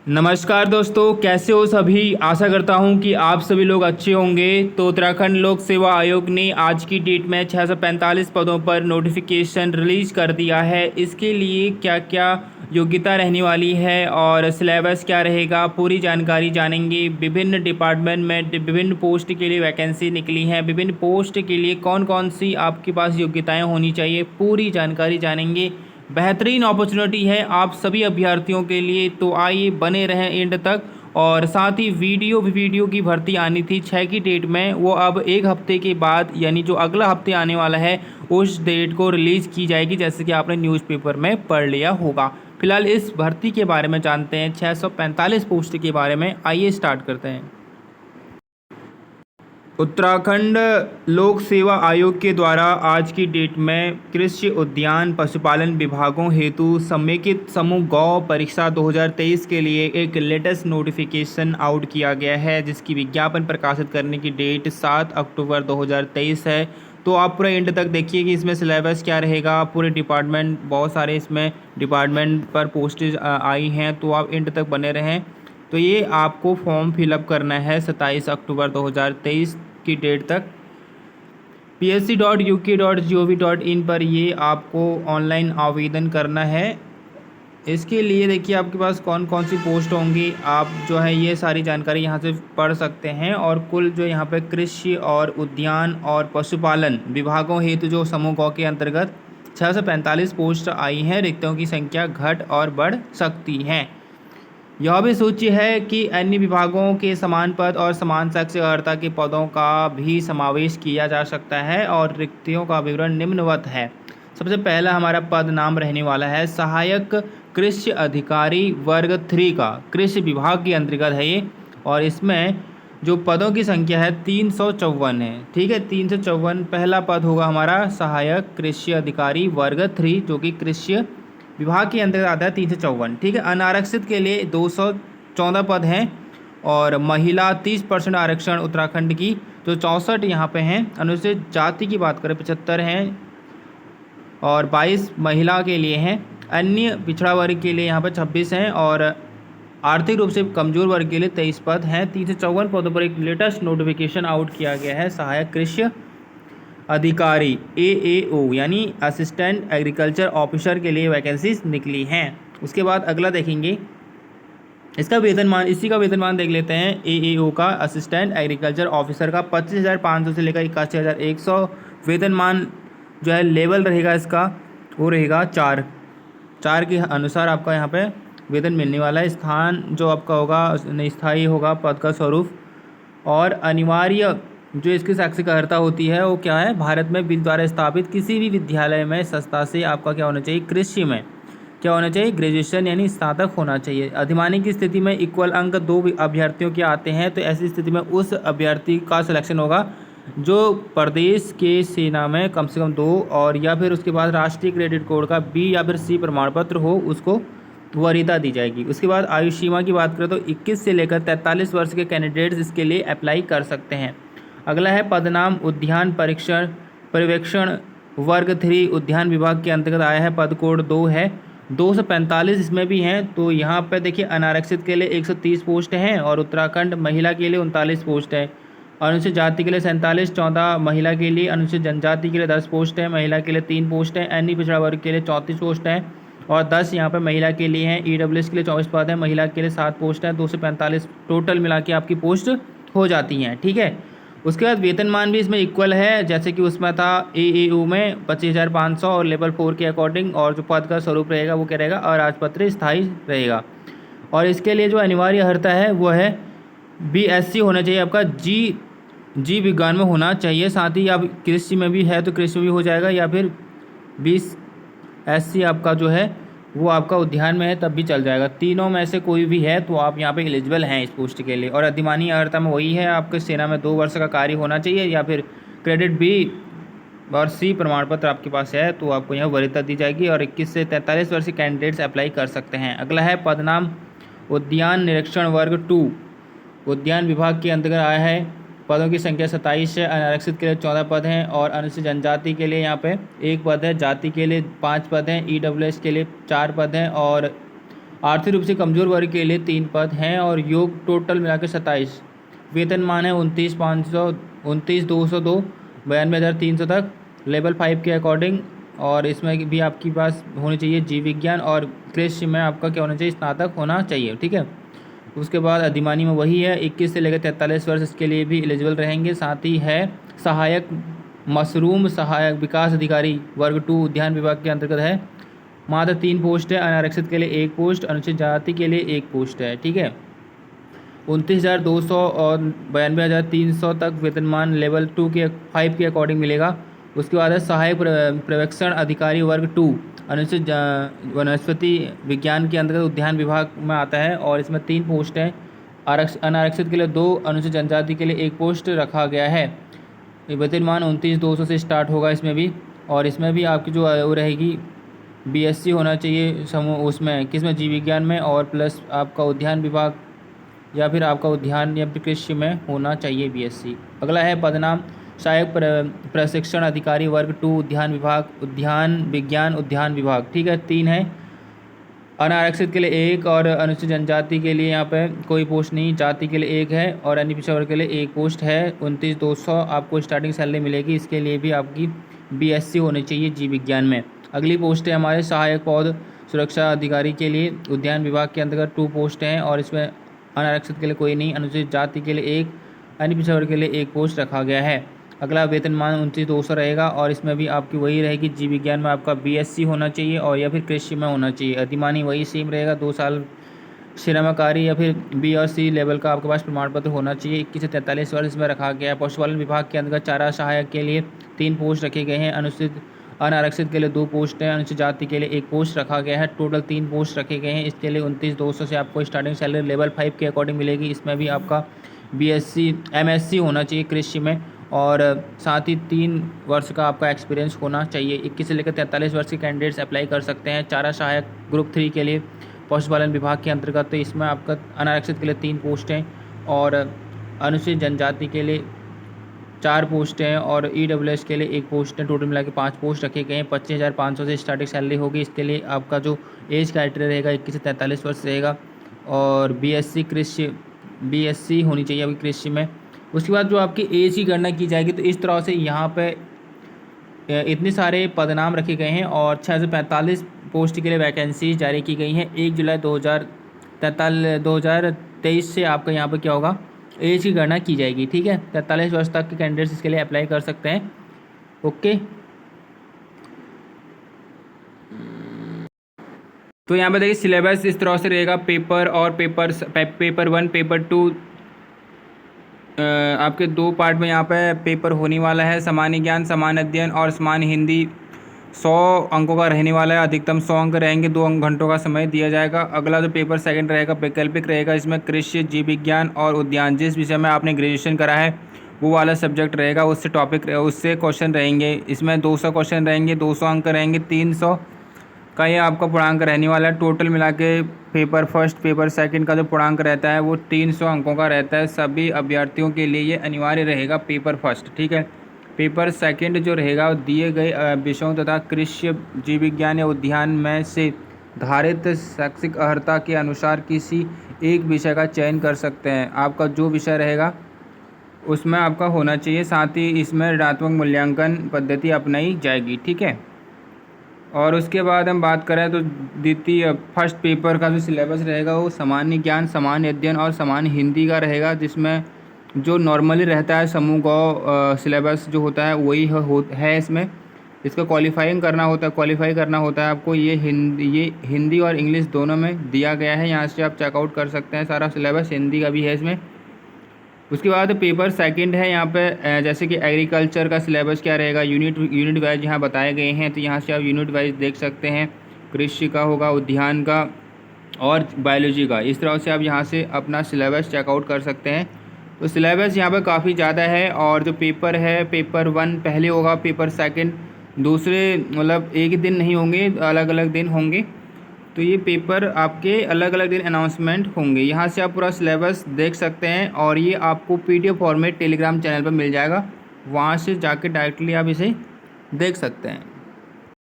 नमस्कार दोस्तों, कैसे हो सभी। आशा करता हूं कि आप सभी लोग अच्छे होंगे। तो उत्तराखंड लोक सेवा आयोग ने आज की डेट में 645 पदों पर नोटिफिकेशन रिलीज कर दिया है। इसके लिए क्या क्या योग्यता रहने वाली है और सिलेबस क्या रहेगा, पूरी जानकारी जानेंगे। विभिन्न डिपार्टमेंट में विभिन्न पोस्ट के लिए वैकेंसी निकली हैं। विभिन्न पोस्ट के लिए कौन कौन सी आपके पास योग्यताएँ होनी चाहिए, पूरी जानकारी जानेंगे। बेहतरीन अपॉर्चुनिटी है आप सभी अभ्यर्थियों के लिए, तो आइए बने रहें एंड तक। और साथ ही वीडियो की भर्ती आनी थी 6 की डेट में, वो अब एक हफ्ते के बाद यानी जो अगला हफ्ते आने वाला है उस डेट को रिलीज़ की जाएगी, जैसे कि आपने न्यूज़पेपर में पढ़ लिया होगा। फिलहाल इस भर्ती के बारे में जानते हैं, 645 पोस्ट के बारे में। आइए स्टार्ट करते हैं। उत्तराखंड लोक सेवा आयोग के द्वारा आज की डेट में कृषि उद्यान पशुपालन विभागों हेतु समेकित समूह गौ परीक्षा 2023 के लिए एक लेटेस्ट नोटिफिकेशन आउट किया गया है, जिसकी विज्ञापन प्रकाशित करने की डेट 7 अक्टूबर 2023 है। तो आप पूरा एंड तक देखिए कि इसमें सिलेबस क्या रहेगा। पूरे डिपार्टमेंट, बहुत सारे इसमें डिपार्टमेंट पर पोस्टेज आई हैं, तो आप एंड तक बने रहें। तो ये आपको फॉर्म फिलअप करना है 27 अक्टूबर 2023 की डेट तक psc.uk.gov.in पर ये आपको ऑनलाइन आवेदन करना है। इसके लिए देखिए आपके पास कौन कौन सी पोस्ट होंगी, आप जो है ये सारी जानकारी यहाँ से पढ़ सकते हैं। और कुल जो यहाँ पे कृषि और उद्यान और पशुपालन विभागों हेतु जो समूह गौ के अंतर्गत 645 पोस्ट आई हैं। रिक्तियों की संख्या घट और बढ़ सकती हैं। यह भी सूची है कि अन्य विभागों के समान पद और समान शख्स अर्हता के पदों का भी समावेश किया जा सकता है। और रिक्तियों का विवरण निम्नवत है। सबसे पहला हमारा पद नाम रहने वाला है सहायक कृषि अधिकारी वर्ग 3 का, कृषि विभाग के अंतर्गत है ये। और इसमें जो पदों की संख्या है 354 है। ठीक है, 354 पहला पद होगा हमारा सहायक कृषि अधिकारी वर्ग 3, जो कि कृषि विभाग के अंतर्गत आता है 354। ठीक है, अनारक्षित के लिए 214 पद हैं। और महिला 30% आरक्षण उत्तराखंड की, जो 64 यहाँ पे हैं। अनुसूचित जाति की बात करें 75 हैं और 22 महिला के लिए हैं। अन्य पिछड़ा वर्ग के लिए यहाँ पर 26 हैं और आर्थिक रूप से कमजोर वर्ग के लिए 23 पद हैं। 354 पदों पर एक लेटेस्ट नोटिफिकेशन आउट किया गया है। सहायक कृषि अधिकारी AAO यानी असिस्टेंट एग्रीकल्चर ऑफिसर के लिए वैकेंसीज निकली हैं। उसके बाद अगला देखेंगे, इसका वेतनमान, इसी का वेतनमान देख लेते हैं। AAO का असिस्टेंट एग्रीकल्चर ऑफिसर का 25,500 से लेकर 81,100 वेतनमान जो है लेवल रहेगा इसका, वो रहेगा 4 के अनुसार आपका यहाँ पे वेतन मिलने वाला है। स्थान जो आपका होगा स्थायी होगा पद का स्वरूप। और अनिवार्य जो इसकी शैक्षिक अर्हता होती है वो क्या है, भारत में बिल द्वारा स्थापित किसी भी विद्यालय में संस्था से आपका क्या होना चाहिए, कृषि में क्या होना चाहिए, ग्रेजुएशन यानी स्नातक होना चाहिए। अधिमानी की स्थिति में इक्वल अंक 2 अभ्यर्थियों के आते हैं, तो ऐसी स्थिति में उस अभ्यर्थी का सिलेक्शन होगा जो प्रदेश के सेना में कम से कम 2 और या फिर उसके बाद राष्ट्रीय क्रेडिट कोड का B या फिर C प्रमाण पत्र हो, उसको वरीयता दी जाएगी। उसके बाद आयु सीमा की बात करें तो 21 से लेकर 43 वर्ष के कैंडिडेट्स इसके लिए अप्लाई कर सकते हैं। अगला है पदनाम उद्यान पर्यवेक्षण वर्ग 3, उद्यान विभाग के अंतर्गत आया है। पद कोड 2 है, 245 इसमें भी हैं। तो यहाँ पर देखिए अनारक्षित के लिए 130 पोस्ट हैं और उत्तराखंड महिला के लिए 39 पोस्ट है। अनुसूचित जाति के लिए 47, 14 महिला के लिए। अनुसूचित जनजाति के लिए 10 पोस्ट है, महिला के लिए 3 पोस्ट है। अन्य पिछड़ा वर्ग के लिए 34 पोस्ट हैं और 10 यहाँ पर महिला के लिए हैं। EWS के लिए 24 पद है, महिला के लिए 7 पोस्ट हैं। 245 टोटल मिला के आपकी पोस्ट हो जाती हैं। ठीक है, उसके बाद वेतनमान भी इसमें इक्वल है, जैसे कि उसमें था AAO में 25,500 और लेवल 4 के अकॉर्डिंग। और जो पद का स्वरूप रहेगा वो क्या रहेगा, अराजपत्रित स्थायी रहेगा। और इसके लिए जो अनिवार्य अर्हता है वो है BSc होना चाहिए आपका, जी विज्ञान में होना चाहिए। साथ ही आप कृषि में भी है तो कृषि में भी हो जाएगा, या फिर BSc आपका जो है वो आपका उद्यान में है तब भी चल जाएगा। तीनों में से कोई भी है तो आप यहाँ पे एलिजिबल हैं इस पोस्ट के लिए। और अधिमानी अर्हता में वही है, आपके सेना में 2 वर्ष का कार्य होना चाहिए या फिर क्रेडिट B और C प्रमाण पत्र आपके पास है तो आपको यहाँ वरीयता दी जाएगी। और 21 से 43 वर्ष के कैंडिडेट्स अप्लाई कर सकते हैं। अगला है पदनाम उद्यान निरीक्षण वर्ग 2, उद्यान विभाग के अंतर्गत आया है। पदों की संख्या 27 है। अनारक्षित के लिए 14 पद हैं और अनुसूचित जनजाति के लिए यहाँ पे 1 पद है। जाति के लिए 5 पद हैं। EWS के लिए 4 पद हैं और आर्थिक रूप से कमज़ोर वर्ग के लिए 3 पद हैं और योग टोटल मिला के 27। वेतनमान है 29,202 92,300 तक लेवल 5 के अकॉर्डिंग। और इसमें भी आपके पास होनी चाहिए जीव विज्ञान और कृषि में आपका क्या होना चाहिए, स्नातक होना चाहिए। ठीक है। उसके बाद अधिमानी में वही है 21 से लेकर 43 वर्ष इसके लिए भी एलिजिबल रहेंगे। साथ ही है सहायक मशरूम सहायक विकास अधिकारी वर्ग 2 उद्यान विभाग के अंतर्गत है। मात्र 3 पोस्ट है। अनारक्षित के लिए 1 पोस्ट, अनुसूचित जाति के लिए 1 पोस्ट है। ठीक है। 29,200 और 92,300 तक वेतनमान लेवल 2 के 5 के अकॉर्डिंग मिलेगा। उसके बाद है सहायक पर्यवेक्षण अधिकारी वर्ग 2 अनुसूचित वनस्पति विज्ञान के अंतर्गत उद्यान विभाग में आता है और इसमें 3 पोस्ट हैं। अनारक्षित के लिए 2, अनुसूचित जनजाति के लिए 1 पोस्ट रखा गया है। वेतनमान 29,200 से स्टार्ट होगा इसमें भी। और इसमें भी आपकी जो वो रहेगी बीएससी होना चाहिए समूह उसमें किसमें, जीव विज्ञान में, और प्लस आपका उद्यान विभाग या फिर आपका उद्यान या फिर कृषि में होना चाहिए बीएससी। अगला है पदनाम सहायक प्रशिक्षण अधिकारी वर्ग 2 उद्यान विभाग उद्यान विज्ञान उद्यान विभाग। ठीक है। 3 है। अनारक्षित के लिए 1 और अनुसूचित जनजाति के लिए यहाँ पे कोई पोस्ट नहीं, जाति के लिए 1 है और अन्य पिछड़ा वर्ग के लिए 1 पोस्ट है। 29,200 आपको स्टार्टिंग सैलरी मिलेगी। इसके लिए भी आपकी बीएससी होनी चाहिए जीव विज्ञान में। अगली पोस्ट है हमारे सहायक पौध सुरक्षा अधिकारी के लिए उद्यान विभाग के अंतर्गत 2 पोस्ट हैं और इसमें अनारक्षित के लिए कोई नहीं, अनुसूचित जाति के लिए 1, अन्य पिछड़ा वर्ग के लिए 1 पोस्ट रखा गया है। अगला वेतनमान 29,200 रहेगा और इसमें भी आपकी वही रहेगी, जीव विज्ञान में आपका बीएससी होना चाहिए और या फिर कृषि में होना चाहिए। अधिमानी वही सेम रहेगा, 2 साल श्रमकारी या फिर बी और सी लेवल का आपके पास प्रमाण पत्र होना चाहिए। 21 से 43 वर्ष इसमें रखा गया है। पशुपालन विभाग के अंतर्गत चारा सहायक के लिए 3 पोस्ट रखे गए हैं। अनुसूचित अनारक्षित के लिए 2 पोस्ट हैं, अनुसूचित जाति के लिए 1 पोस्ट रखा गया है। टोटल 3 पोस्ट रखे गए हैं। इसके लिए 29,200 से आपको स्टार्टिंग सैलरी लेवल 5 के अकॉर्डिंग मिलेगी। इसमें भी आपका बीएससी एमएससी होना चाहिए कृषि में और साथ ही 3 वर्ष का आपका एक्सपीरियंस होना चाहिए। 21 से लेकर 43 वर्ष के कैंडिडेट्स अप्लाई कर सकते हैं। चारा सहायक ग्रुप 3 के लिए पशुपालन विभाग के अंतर्गत। तो इसमें आपका अनारक्षित के लिए 3 पोस्ट हैं और अनुसूचित जनजाति के लिए 4 पोस्ट हैं और ईडब्ल्यूएस के लिए 1 पोस्ट है। टोटल मिला के 5 पोस्ट रखे गए हैं। 25,500 से स्टार्टिंग सैलरी होगी। इसके लिए आपका जो एज क्राइटेरिया रहेगा 21 से 43 वर्ष रहेगा और बीएससी होनी चाहिए अभी कृषि में। उसके बाद जो आपकी एज की गणना की जाएगी तो इस तरह से यहाँ पे इतने सारे पदनाम रखे गए हैं और 645 पोस्ट के लिए वैकेंसी जारी की गई हैं। 1 जुलाई 2023 से आपका यहाँ पे क्या होगा, एज की गणना की जाएगी। ठीक है। 43 वर्ष तक के कैंडिडेट्स इसके लिए अप्लाई कर सकते हैं। ओके। तो यहाँ पे देखिए सिलेबस इस तरह से रहेगा। पेपर 1 पेपर 2 आपके 2 पार्ट में यहाँ पे पेपर होने वाला है। सामान्य ज्ञान, सामान्य अध्ययन और सामान्य हिंदी 100 अंकों का रहने वाला है। अधिकतम 100 अंक रहेंगे। 2 घंटों का समय दिया जाएगा। अगला जो पेपर 2 रहेगा वैकल्पिक रहेगा। इसमें कृषि, जीव विज्ञान और उद्यान जिस विषय में आपने ग्रेजुएशन करा है वो वाला सब्जेक्ट रहेगा, उससे क्वेश्चन रहेंगे। इसमें 200 क्वेश्चन रहेंगे, 200 अंक रहेंगे। 300 का ये आपका पूर्णांक रहने वाला है। टोटल मिला के पेपर 1 पेपर 2 का जो पूर्णांक रहता है वो 300 अंकों का रहता है। सभी अभ्यर्थियों के लिए ये अनिवार्य रहेगा पेपर 1। ठीक है। पेपर 2 जो रहेगा दिए गए विषयों तथा कृषि, जीव विज्ञान या उद्यान में से धारित शैक्षिक अर्हता के अनुसार किसी एक विषय का चयन कर सकते हैं। आपका जो विषय रहेगा उसमें आपका होना चाहिए। साथ ही इसमें ऋणात्मक मूल्यांकन पद्धति अपनाई जाएगी। ठीक है। और उसके बाद हम बात करें तो फर्स्ट पेपर का जो सिलेबस रहेगा वो सामान्य ज्ञान, सामान्य अध्ययन और सामान्य हिंदी का रहेगा, जिसमें जो नॉर्मली रहता है समूह का सिलेबस जो होता है वही है। इसमें इसका क्वालिफाई करना होता है आपको। ये हिंदी और इंग्लिश दोनों में दिया गया है। यहाँ से आप चेकआउट कर सकते हैं। सारा सिलेबस हिंदी का भी है इसमें। उसके बाद पेपर 2 है। यहाँ पे जैसे कि एग्रीकल्चर का सिलेबस क्या रहेगा, यूनिट वाइज यहाँ बताए गए हैं। तो यहाँ से आप यूनिट वाइज देख सकते हैं। कृषि का होगा, उद्यान का और बायोलॉजी का। इस तरह से आप यहाँ से अपना सिलेबस चेकआउट कर सकते हैं। तो सिलेबस यहाँ पर काफ़ी ज़्यादा है। और जो पेपर है पेपर 1 पहले होगा, पेपर 2 दूसरे मतलब एक ही दिन नहीं होंगे, अलग अलग दिन होंगे। तो ये पेपर आपके अलग अलग दिन अनाउंसमेंट होंगे। यहाँ से आप पूरा सिलेबस देख सकते हैं और ये आपको PDF फॉर्मेट टेलीग्राम चैनल पर मिल जाएगा। वहाँ से जाके डायरेक्टली आप इसे देख सकते हैं।